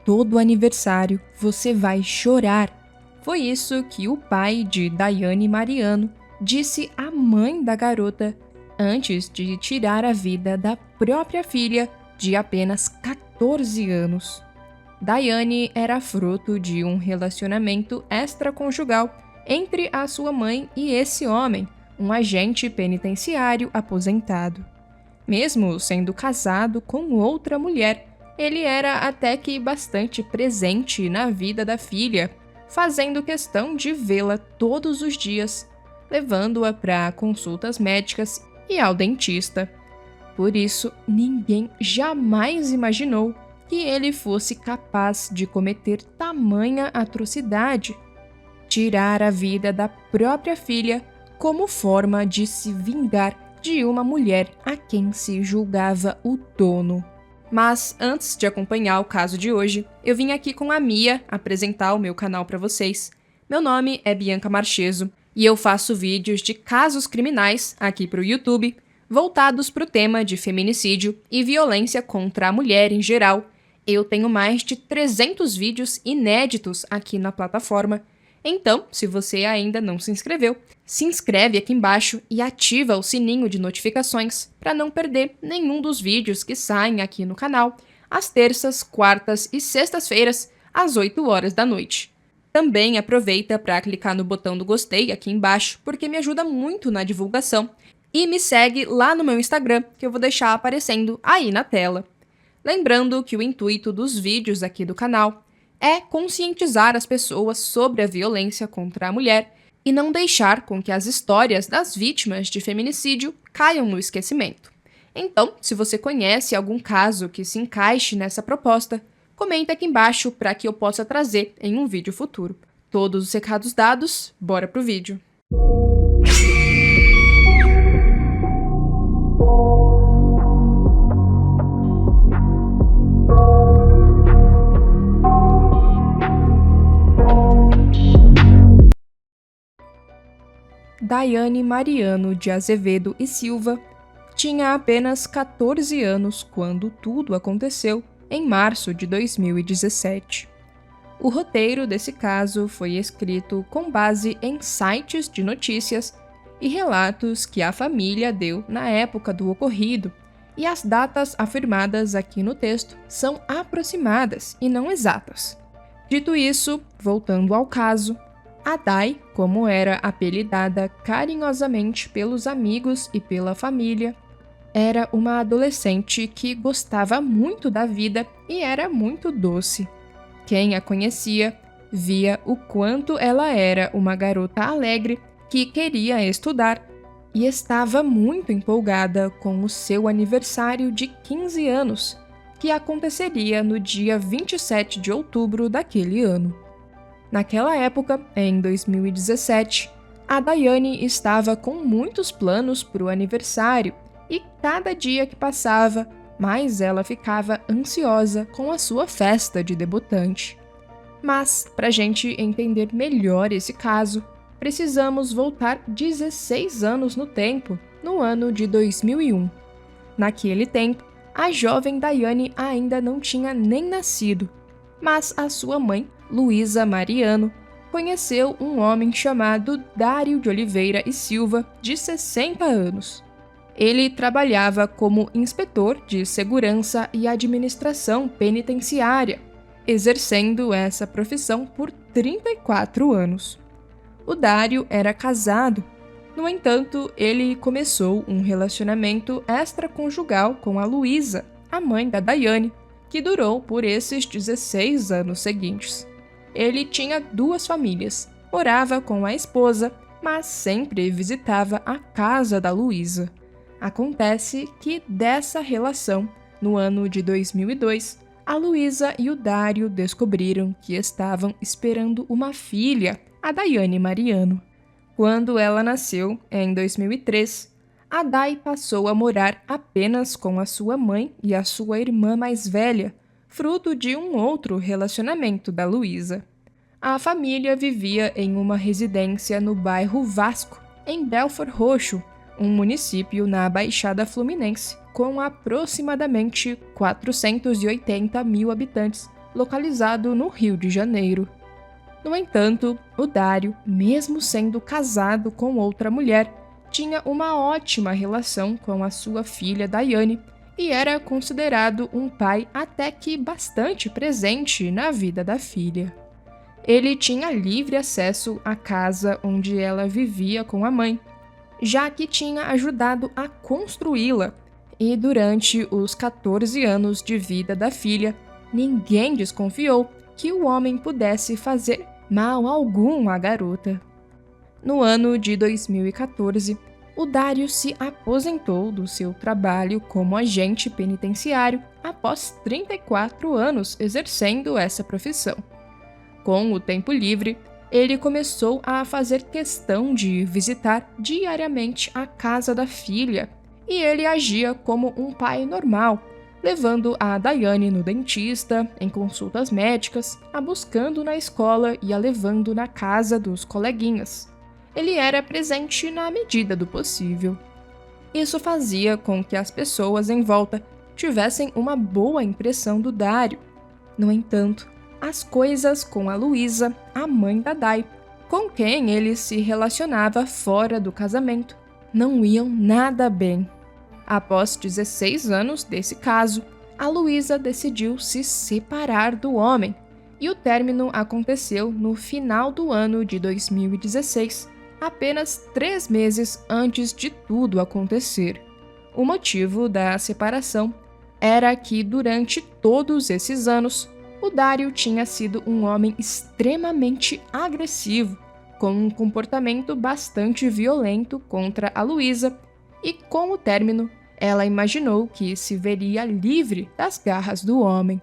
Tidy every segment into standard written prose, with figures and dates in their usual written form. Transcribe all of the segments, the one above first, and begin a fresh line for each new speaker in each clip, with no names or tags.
todo aniversário você vai chorar. Foi isso que o pai de Daiane Mariano disse à mãe da garota antes de tirar a vida da própria filha de apenas 14 anos. Daiane era fruto de um relacionamento extraconjugal entre a sua mãe e esse homem, um agente penitenciário aposentado. Mesmo sendo casado com outra mulher, ele era até que bastante presente na vida da filha, fazendo questão de vê-la todos os dias, levando-a para consultas médicas e ao dentista. Por isso, ninguém jamais imaginou que ele fosse capaz de cometer tamanha atrocidade, tirar a vida da própria filha como forma de se vingar de uma mulher a quem se julgava o dono. Mas antes de acompanhar o caso de hoje, eu vim aqui com a Mia apresentar o meu canal para vocês. Meu nome é Bianca Marcheso e eu faço vídeos de casos criminais aqui para o YouTube, voltados para o tema de feminicídio e violência contra a mulher em geral. Eu tenho mais de 300 vídeos inéditos aqui na plataforma. Então, se você ainda não se inscreveu, se inscreve aqui embaixo e ativa o sininho de notificações para não perder nenhum dos vídeos que saem aqui no canal, às terças, quartas e sextas-feiras, às 8 horas da noite. Também aproveita para clicar no botão do gostei aqui embaixo, porque me ajuda muito na divulgação. E me segue lá no meu Instagram, que eu vou deixar aparecendo aí na tela. Lembrando que o intuito dos vídeos aqui do canal é conscientizar as pessoas sobre a violência contra a mulher e não deixar com que as histórias das vítimas de feminicídio caiam no esquecimento. Então, se você conhece algum caso que se encaixe nessa proposta, comenta aqui embaixo para que eu possa trazer em um vídeo futuro. Todos os recados dados, bora pro vídeo! Daiane Mariano de Azevedo e Silva tinha apenas 14 anos quando tudo aconteceu em março de 2017. O roteiro desse caso foi escrito com base em sites de notícias e relatos que a família deu na época do ocorrido, e as datas afirmadas aqui no texto são aproximadas e não exatas. Dito isso, voltando ao caso, a Dai, como era apelidada carinhosamente pelos amigos e pela família, era uma adolescente que gostava muito da vida e era muito doce. Quem a conhecia via o quanto ela era uma garota alegre que queria estudar e estava muito empolgada com o seu aniversário de 15 anos, que aconteceria no dia 27 de outubro daquele ano. Naquela época, em 2017, a Daiane estava com muitos planos para o aniversário e cada dia que passava, mais ela ficava ansiosa com a sua festa de debutante. Mas, para a gente entender melhor esse caso, precisamos voltar 16 anos no tempo, no ano de 2001. Naquele tempo, a jovem Daiane ainda não tinha nem nascido, mas a sua mãe, Luísa Mariano, conheceu um homem chamado Dário de Oliveira e Silva, de 60 anos. Ele trabalhava como inspetor de segurança e administração penitenciária, exercendo essa profissão por 34 anos. O Dário era casado. No entanto, ele começou um relacionamento extraconjugal com a Luísa, a mãe da Daiane, que durou por esses 16 anos seguintes. Ele tinha 2 famílias, morava com a esposa, mas sempre visitava a casa da Luísa. Acontece que dessa relação, no ano de 2002, a Luísa e o Dário descobriram que estavam esperando uma filha, a Daiane Mariano. Quando ela nasceu, em 2003, a Dai passou a morar apenas com a sua mãe e a sua irmã mais velha, fruto de um outro relacionamento da Luísa. A família vivia em uma residência no bairro Vasco, em Belford Roxo, um município na Baixada Fluminense, com aproximadamente 480 mil habitantes, localizado no Rio de Janeiro. No entanto, o Dário, mesmo sendo casado com outra mulher, tinha uma ótima relação com a sua filha Daiane e era considerado um pai até que bastante presente na vida da filha. Ele tinha livre acesso à casa onde ela vivia com a mãe, já que tinha ajudado a construí-la, e durante os 14 anos de vida da filha, ninguém desconfiou que o homem pudesse fazer mal algum à garota. No ano de 2014, o Dário se aposentou do seu trabalho como agente penitenciário após 34 anos exercendo essa profissão. Com o tempo livre, ele começou a fazer questão de visitar diariamente a casa da filha, e ele agia como um pai normal, levando a Daiane no dentista, em consultas médicas, a buscando na escola e a levando na casa dos coleguinhas. Ele era presente na medida do possível. Isso fazia com que as pessoas em volta tivessem uma boa impressão do Dário. No entanto, as coisas com a Luísa, a mãe da Dai, com quem ele se relacionava fora do casamento, não iam nada bem. Após 16 anos desse caso, a Luísa decidiu se separar do homem, e o término aconteceu no final do ano de 2016, apenas 3 meses antes de tudo acontecer. O motivo da separação era que, durante todos esses anos, o Dário tinha sido um homem extremamente agressivo, com um comportamento bastante violento contra a Luísa, e com o término, ela imaginou que se veria livre das garras do homem.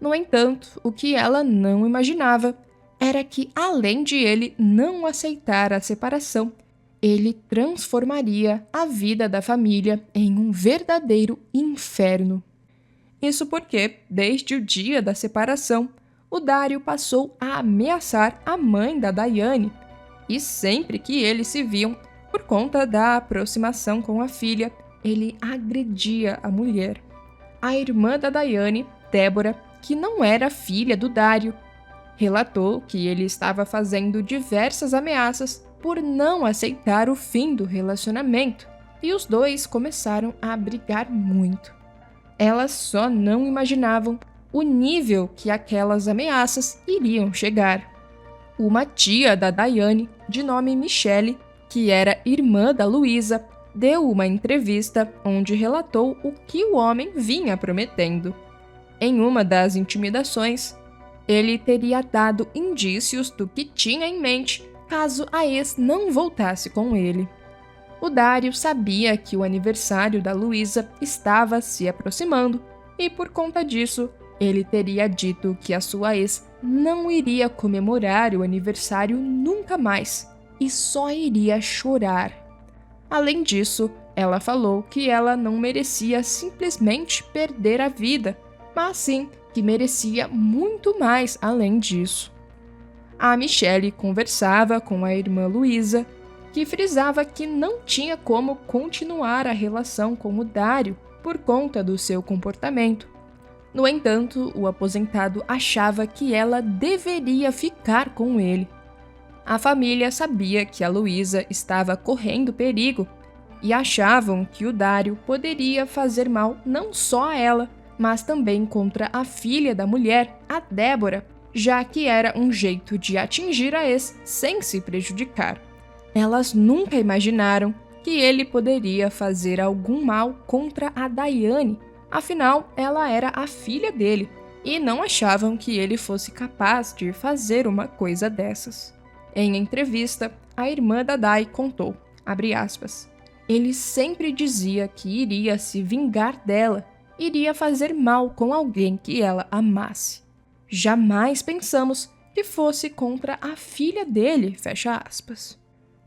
No entanto, o que ela não imaginava era que, além de ele não aceitar a separação, ele transformaria a vida da família em um verdadeiro inferno. Isso porque, desde o dia da separação, o Dário passou a ameaçar a mãe da Daiane, e sempre que eles se viam, por conta da aproximação com a filha, ele agredia a mulher. A irmã da Daiane, Débora, que não era filha do Dário, relatou que ele estava fazendo diversas ameaças por não aceitar o fim do relacionamento, e os dois começaram a brigar muito. Elas só não imaginavam o nível que aquelas ameaças iriam chegar. Uma tia da Daiane, de nome Michele, que era irmã da Luísa, deu uma entrevista onde relatou o que o homem vinha prometendo. Em uma das intimidações, ele teria dado indícios do que tinha em mente caso a ex não voltasse com ele. O Dário sabia que o aniversário da Luísa estava se aproximando e, por conta disso, ele teria dito que a sua ex não iria comemorar o aniversário nunca mais e só iria chorar. Além disso, ela falou que ela não merecia simplesmente perder a vida, mas sim que merecia muito mais além disso. A Michele conversava com a irmã Luísa, que frisava que não tinha como continuar a relação com o Dário por conta do seu comportamento. No entanto, o aposentado achava que ela deveria ficar com ele. A família sabia que a Luísa estava correndo perigo e achavam que o Dário poderia fazer mal não só a ela, mas também contra a filha da mulher, a Débora, já que era um jeito de atingir a ex sem se prejudicar. Elas nunca imaginaram que ele poderia fazer algum mal contra a Daiane, afinal, ela era a filha dele, e não achavam que ele fosse capaz de fazer uma coisa dessas. Em entrevista, a irmã da Dai contou, abre aspas, ele sempre dizia que iria se vingar dela, iria fazer mal com alguém que ela amasse. Jamais pensamos que fosse contra a filha dele, fecha aspas.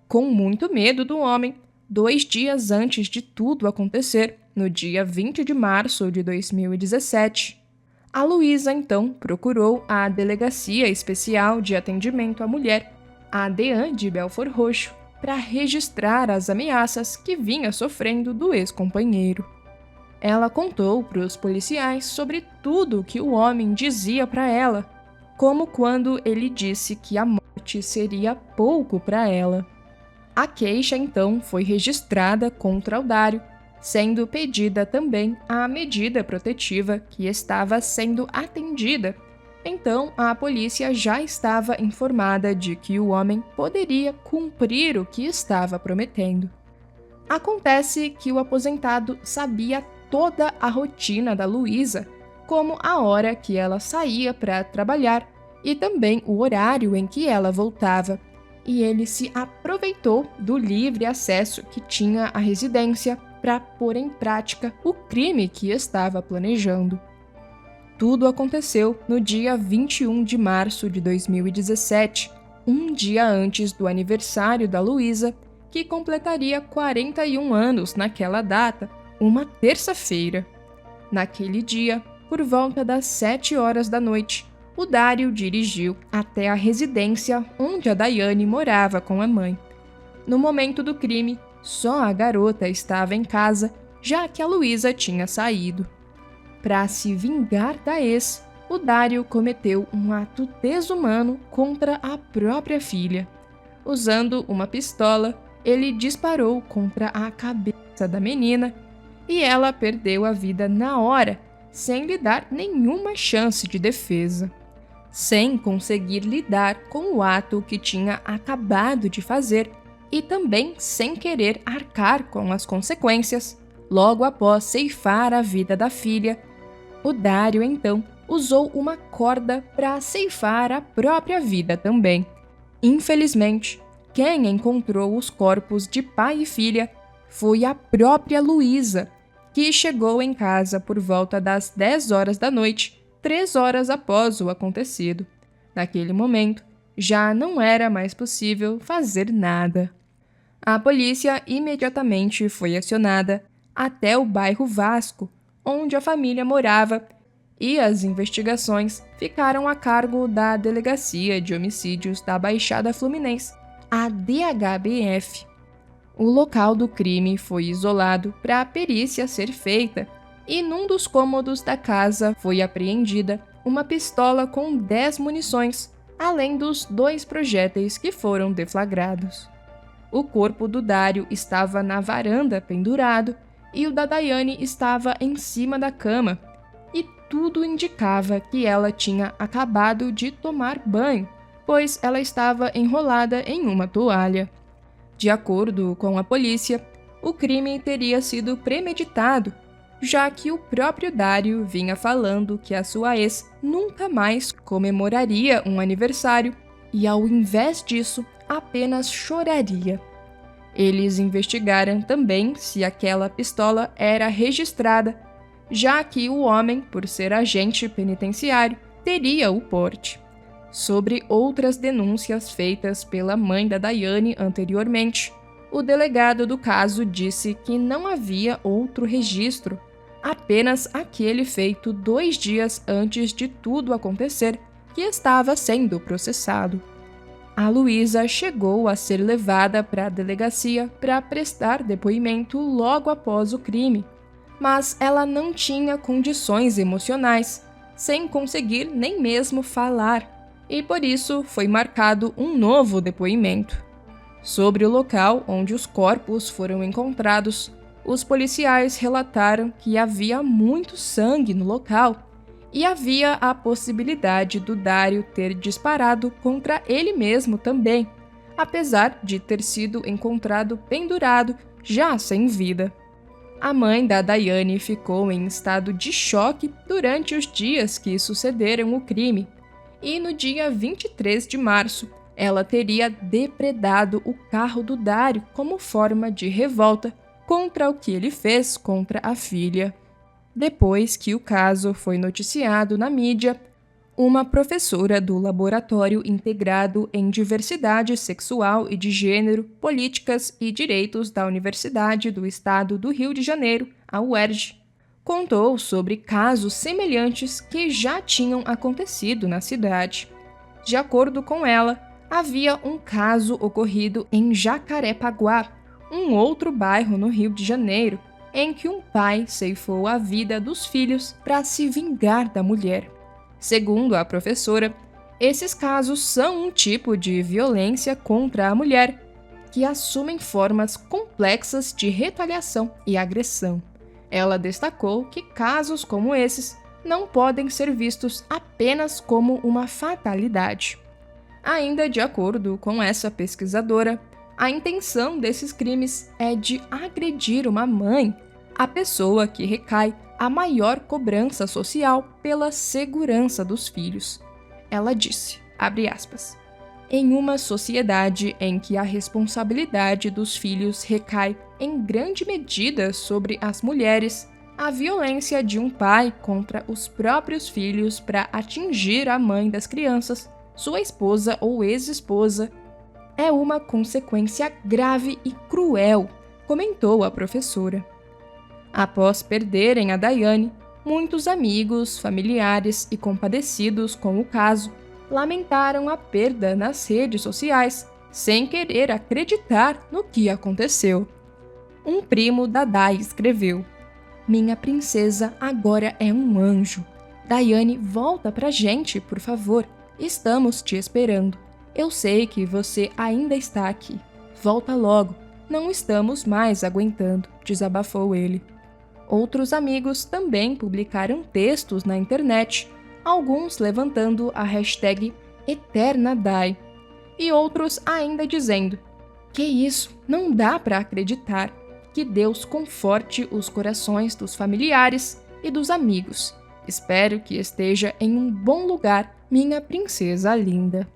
Com muito medo do homem, 2 dias antes de tudo acontecer, no dia 20 de março de 2017, a Luísa então procurou a Delegacia Especial de Atendimento à Mulher, a DEAN de Belford Roxo, para registrar as ameaças que vinha sofrendo do ex-companheiro. Ela contou para os policiais sobre tudo que o homem dizia para ela, como quando ele disse que a morte seria pouco para ela. A queixa então foi registrada contra o Dario, sendo pedida também a medida protetiva que estava sendo atendida. Então, a polícia já estava informada de que o homem poderia cumprir o que estava prometendo. Acontece que o aposentado sabia toda a rotina da Luísa, como a hora que ela saía para trabalhar e também o horário em que ela voltava, e ele se aproveitou do livre acesso que tinha à residência para pôr em prática o crime que estava planejando. Tudo aconteceu no dia 21 de março de 2017, um dia antes do aniversário da Luísa, que completaria 41 anos naquela data, uma terça-feira. Naquele dia, por volta das 7 horas da noite, o Dario dirigiu até a residência onde a Daiane morava com a mãe. No momento do crime, só a garota estava em casa, já que a Luísa tinha saído. Para se vingar da ex, o Dario cometeu um ato desumano contra a própria filha. Usando uma pistola, ele disparou contra a cabeça da menina e ela perdeu a vida na hora, sem lhe dar nenhuma chance de defesa. Sem conseguir lidar com o ato que tinha acabado de fazer e também sem querer arcar com as consequências, logo após ceifar a vida da filha, o Dario então usou uma corda para ceifar a própria vida também. Infelizmente, quem encontrou os corpos de pai e filha foi a própria Luísa, que chegou em casa por volta das 10 horas da noite, 3 horas após o acontecido. Naquele momento, já não era mais possível fazer nada. A polícia imediatamente foi acionada até o bairro Vasco, onde a família morava, e as investigações ficaram a cargo da Delegacia de Homicídios da Baixada Fluminense, a DHBF. O local do crime foi isolado para a perícia ser feita e num dos cômodos da casa foi apreendida uma pistola com 10 munições, além dos 2 projéteis que foram deflagrados. O corpo do Dario estava na varanda pendurado e o da Daiane estava em cima da cama, e tudo indicava que ela tinha acabado de tomar banho, pois ela estava enrolada em uma toalha. De acordo com a polícia, o crime teria sido premeditado, já que o próprio Dario vinha falando que a sua ex nunca mais comemoraria um aniversário e, ao invés disso, apenas choraria. Eles investigaram também se aquela pistola era registrada, já que o homem, por ser agente penitenciário, teria o porte. Sobre outras denúncias feitas pela mãe da Daiane anteriormente, o delegado do caso disse que não havia outro registro, apenas aquele feito 2 dias antes de tudo acontecer, que estava sendo processado. A Luísa chegou a ser levada para a delegacia para prestar depoimento logo após o crime, mas ela não tinha condições emocionais, sem conseguir nem mesmo falar, e por isso foi marcado um novo depoimento. Sobre o local onde os corpos foram encontrados, os policiais relataram que havia muito sangue no local e havia a possibilidade do Dario ter disparado contra ele mesmo também, apesar de ter sido encontrado pendurado, já sem vida. A mãe da Daiane ficou em estado de choque durante os dias que sucederam o crime, e no dia 23 de março, ela teria depredado o carro do Dario como forma de revolta contra o que ele fez contra a filha. Depois que o caso foi noticiado na mídia, uma professora do Laboratório Integrado em Diversidade Sexual e de Gênero, Políticas e Direitos da Universidade do Estado do Rio de Janeiro, a UERJ, contou sobre casos semelhantes que já tinham acontecido na cidade. De acordo com ela, havia um caso ocorrido em Jacarepaguá, um outro bairro no Rio de Janeiro, em que um pai ceifou a vida dos filhos para se vingar da mulher. Segundo a professora, esses casos são um tipo de violência contra a mulher que assumem formas complexas de retaliação e agressão. Ela destacou que casos como esses não podem ser vistos apenas como uma fatalidade. Ainda de acordo com essa pesquisadora, a intenção desses crimes é de agredir uma mãe, a pessoa que recai a maior cobrança social pela segurança dos filhos. Ela disse, abre aspas, em uma sociedade em que a responsabilidade dos filhos recai em grande medida sobre as mulheres, a violência de um pai contra os próprios filhos para atingir a mãe das crianças, sua esposa ou ex-esposa, é uma consequência grave e cruel, comentou a professora. Após perderem a Daiane, muitos amigos, familiares e compadecidos com o caso lamentaram a perda nas redes sociais, sem querer acreditar no que aconteceu. Um primo da Dai escreveu: "Minha princesa agora é um anjo. Daiane, volta pra gente, por favor. Estamos te esperando. Eu sei que você ainda está aqui. Volta logo. Não estamos mais aguentando", desabafou ele. Outros amigos também publicaram textos na internet, alguns levantando a hashtag #EternaDai, e outros ainda dizendo: "Que isso? Não dá para acreditar. Que Deus conforte os corações dos familiares e dos amigos. Espero que esteja em um bom lugar, minha princesa linda."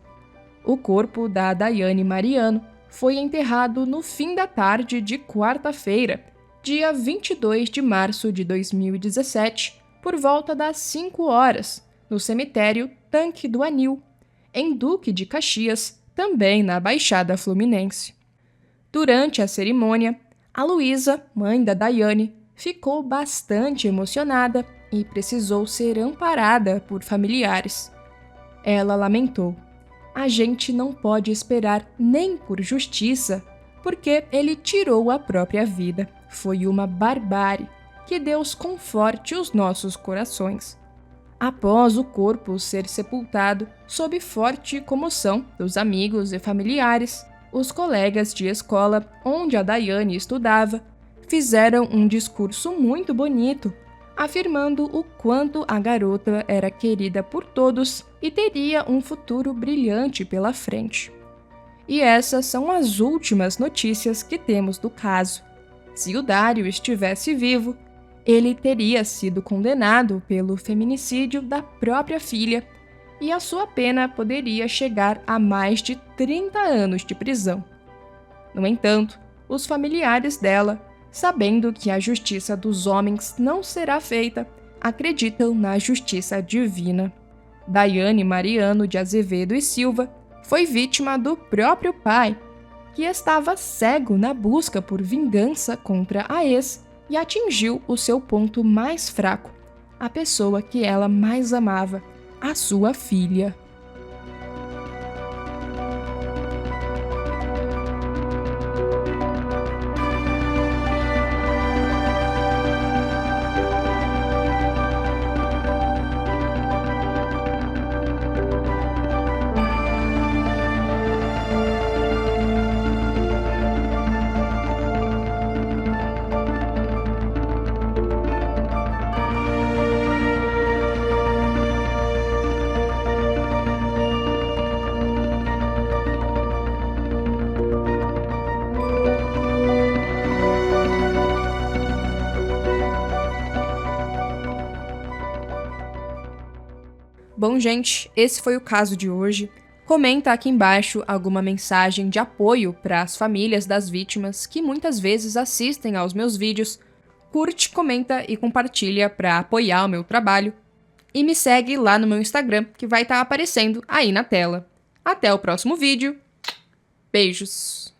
O corpo da Daiane Mariano foi enterrado no fim da tarde de quarta-feira, dia 22 de março de 2017, por volta das 5 horas, no cemitério Tanque do Anil, em Duque de Caxias, também na Baixada Fluminense. Durante a cerimônia, a Luísa, mãe da Daiane, ficou bastante emocionada e precisou ser amparada por familiares. Ela lamentou: "A gente não pode esperar nem por justiça, porque ele tirou a própria vida. Foi uma barbárie. Que Deus conforte os nossos corações." Após o corpo ser sepultado, sob forte comoção dos amigos e familiares, os colegas de escola onde a Daiane estudava fizeram um discurso muito bonito, afirmando o quanto a garota era querida por todos e teria um futuro brilhante pela frente. E essas são as últimas notícias que temos do caso. Se o Dário estivesse vivo, ele teria sido condenado pelo feminicídio da própria filha e a sua pena poderia chegar a mais de 30 anos de prisão. No entanto, os familiares dela, sabendo que a justiça dos homens não será feita, acreditam na justiça divina. Daiane Mariano de Azevedo e Silva foi vítima do próprio pai, que estava cego na busca por vingança contra a ex e atingiu o seu ponto mais fraco, a pessoa que ela mais amava, a sua filha. Bom, gente, esse foi o caso de hoje. Comenta aqui embaixo alguma mensagem de apoio para as famílias das vítimas que muitas vezes assistem aos meus vídeos. Curte, comenta e compartilha para apoiar o meu trabalho. E me segue lá no meu Instagram, que vai estar aparecendo aí na tela. Até o próximo vídeo. Beijos!